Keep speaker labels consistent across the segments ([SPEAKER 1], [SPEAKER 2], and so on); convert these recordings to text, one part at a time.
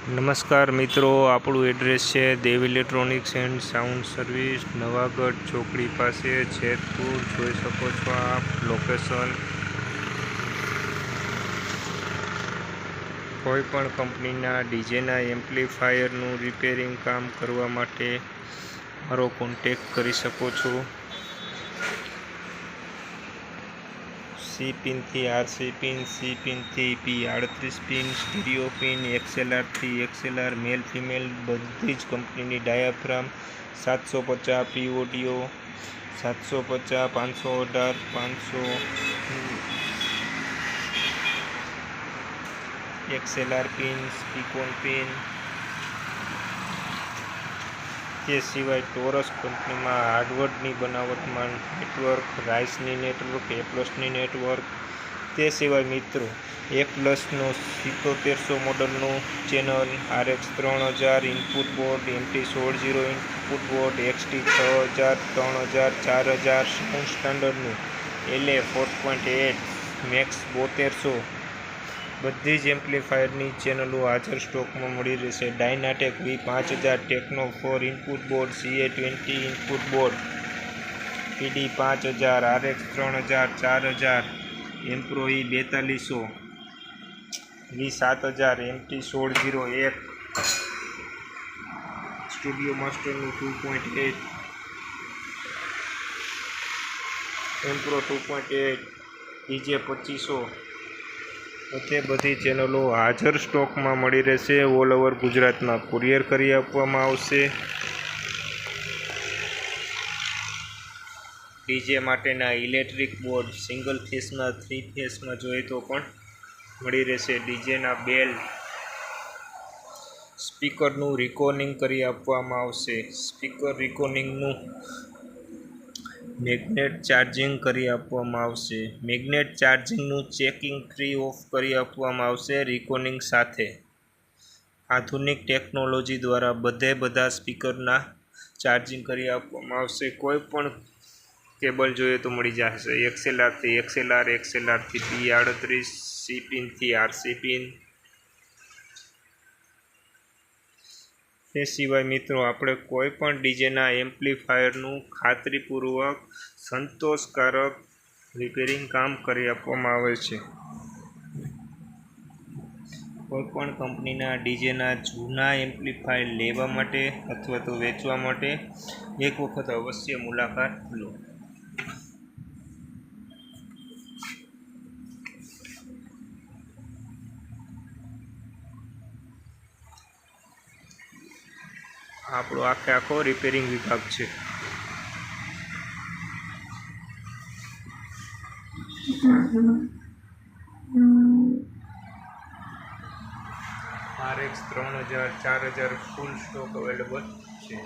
[SPEAKER 1] નમસ્કાર મિત્રો, આપણું એડ્રેસ છે Dev electronics and sound service, Navagadh ચોકડી પાસે, જેતપુર. જોઈ શકો છો આપ લોકેશન. કોઈ પણ કંપનીના ડીજેના એમ્પ્લીફાયરનું રિપેરિંગ કામ કરવા માટે મારો કોન્ટેક્ટ કરી શકો છો. સી પિનથી આરસી પિન, સી પિનથી P38 પિન, સ્ટીરિયો પિન, XLRથી XLR, મેલ ફિમેલ બધી જ કંપનીની diaphragm, 750 P audio, 750, 518, 500 XLR pin, Speakon pin. તે સિવાય ટોરસ કંપનીમાં હાર્ડવુડની બનાવટમાં નેટવર્ક, રાઇસની નેટવર્ક, A+ની નેટવર્ક. તે સિવાય મિત્રો A+નો 7700 મોડલનું channel, RX 3000 input board, MT160 input board, XT6000, 3000, 4000, sound સ્ટાન્ડર્ડનું LA 4.8, મેક્સ 7200. બધી જ એમ્પ્લીફાયરની ચેનલો હાજર સ્ટોકમાં મળી રહેશે. Dynatech V5000, Techno 4 input board, CA20 input board, PD5000, RX 3000, 4000, Ampro E4200, V7000, MT160, studio માસ્ટરનું 2.8, એમ્પ્રો 2.8, DJ2500. તે બધી ચેનલો હાજર સ્ટોકમાં મળી રહેશે. ઓલ ઓવર ગુજરાતમાં કુરિયર કરી આપવામાં આવશે. ડીજે માટેના ઇલેક્ટ્રિક બોર્ડ સિંગલ ફેસમાં, 3 ફેસમાં જોઈએ તો પણ મળી રહેશે. ડીજેના બેલ, સ્પીકરનું રિકોર્ડિંગ કરી આપવામાં આવશે. સ્પીકર રિકોર્ડિંગનું મેગ્નેટ ચાર્જિંગ કરી આપવામાં આવશે. મેગ્નેટ ચાર્જિંગનું ચેકિંગ ફ્રી ઓફ કરી આપવામાં આવશે રિકોર્ડિંગ સાથે. આધુનિક ટેકનોલોજી દ્વારા બધા સ્પીકરના ચાર્જિંગ કરી આપવામાં આવશે. કોઈ પણ કેબલ જોઈએ તો મળી જશે. XLRથી XLR, XLRથી P38, સી પિનથી આરસી પિન. તે સિવાય મિત્રો આપણે કોઈ પણ ડીજેના એમ્પ્લીફાયરનું ખાતરીપૂર્વક સંતોષકારક રિપેરિંગ કામ કરી આપવામાં આવે છે. કોઈ પણ કંપનીના ડીજેના જૂના એમ્પ્લીફાયર લેવા માટે અથવા તો વેચવા માટે એક વખત અવશ્ય મુલાકાત લો. આપણો આખો રિપેરિંગ વિભાગ છે. RX 3000, 4000 ફૂલ સ્ટોક અવેલેબલ છે.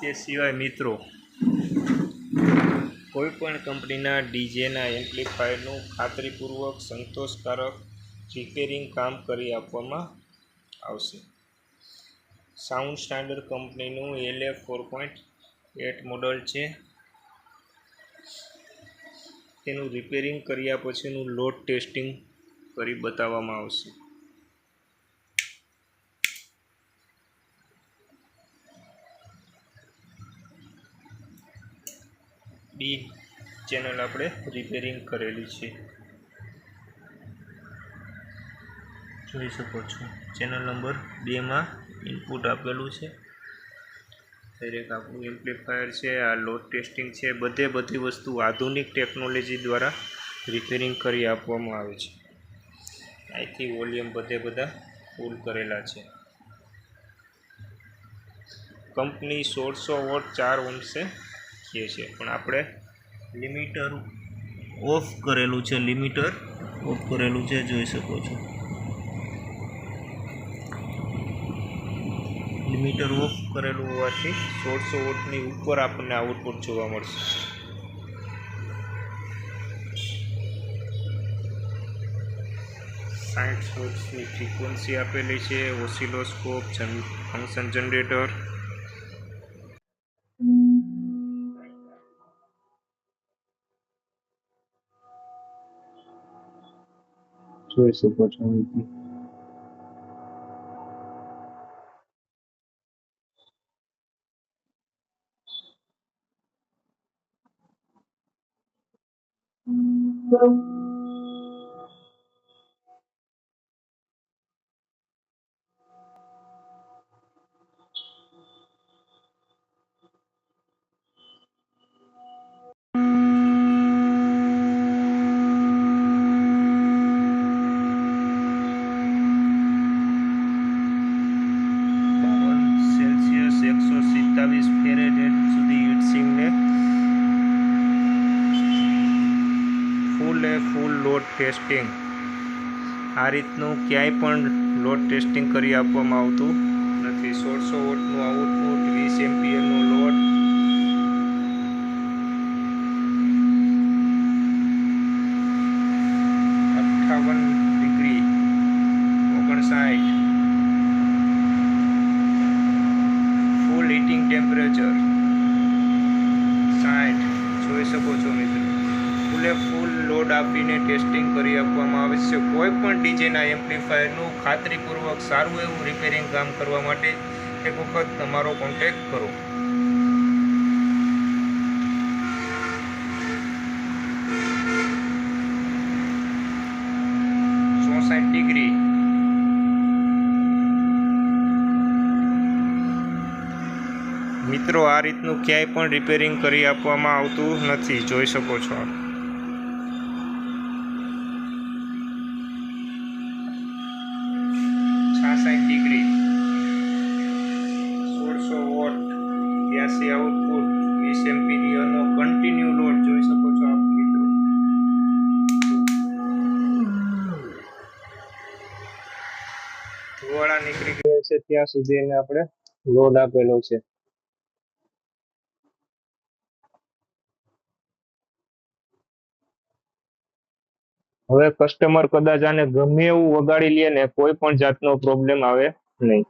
[SPEAKER 1] તે સિવાય મિત્રો કોઈ પણ કંપનીના ડીજેના એમ્પ્લીફાયરનું ખાતરીપૂર્વક સંતોષકારક રિપેરિંગ કામ કરી આપવામાં આવશે. સાઉન્ડ સ્ટાન્ડર્ડ કંપનીનું LA 4.8 મોડલ છે. તેનું રિપેરિંગ કર્યા પછીનું લોડ ટેસ્ટિંગ કરી બતાવવામાં આવશે. બી ચેનલ આપણે રિપેરિંગ કરેલી છે, જોઈ શકો છો. ચેનલ નંબર 2માં ઇનપુટ આપેલું છે. દરેક આપણું એમ્પ્લીફાયર છે. આ લોડ ટેસ્ટિંગ છે. બધી વસ્તુ આધુનિક ટેકનોલોજી દ્વારા રિપેરિંગ કરી આપવામાં આવે છે. અહીંથી વોલ્યુમ બધા ફૂલ કરેલા છે. કંપની 1600 વોટ 4 ઓહ્મસે કહે છે, પણ આપણે લિમિટર ઓફ કરેલું છે. જોઈ શકો છો. લિમિટર ઓફ કરેલું હોવાથી 1600 વોટની ઉપર આપણને આઉટપુટ જોવા મળશે. હર્ટ્ઝની ફ્રીક્વન્સી આપેલી છે. Oscilloscope, function generator. જોઈ શકો છો. સેલ્સિયસ 127 ફેરેનહાઇટ સુધી હીટસિંકને ફૂલ લોડ ટેસ્ટિંગ. આ રીતનું ક્યાંય પણ લોડ ટેસ્ટિંગ કરી આપવામાં આવતું નથી. 1600 વોટનું આઉટપુટ, 20 એમ્પિયરનો લોડ, ફૂલ હીટિંગ ટેમ્પરેચર 60 જોઈ શકો છો મિત્રો. ફૂલ લોડ આપીને ટેસ્ટિંગ કરી આપવામાં આવે છે. કોઈ પણ ડીજેના એમ્પ્લીફાયરનું ખાતરીપૂર્વક સારું એવું રિપેરિંગ કામ કરવા માટે એક વખત તમારો કોન્ટેક્ટ કરો. 64 ડિગ્રી. મિત્રો આ રીતનું ક્યાંય પણ રિપેરિંગ કરી આપવામાં આવતું નથી, જોઈ શકો છો. 66 ડિગ્રી, 1600 વોટ, 82 આઉટપુટ, 20 એમ્પિયરનો કન્ટિન્યુ લોડ જોઈ શકો છો આપ મિત્રો. ધુવાળા નીકળી ગયા છે ત્યાં સુધી એને આપણે લોડ આપેલો છે. હવે કસ્ટમર કદાચ આને ગમે એવું વગાડી લે ને કોઈ પણ જાતનો પ્રોબ્લેમ આવે નહીં.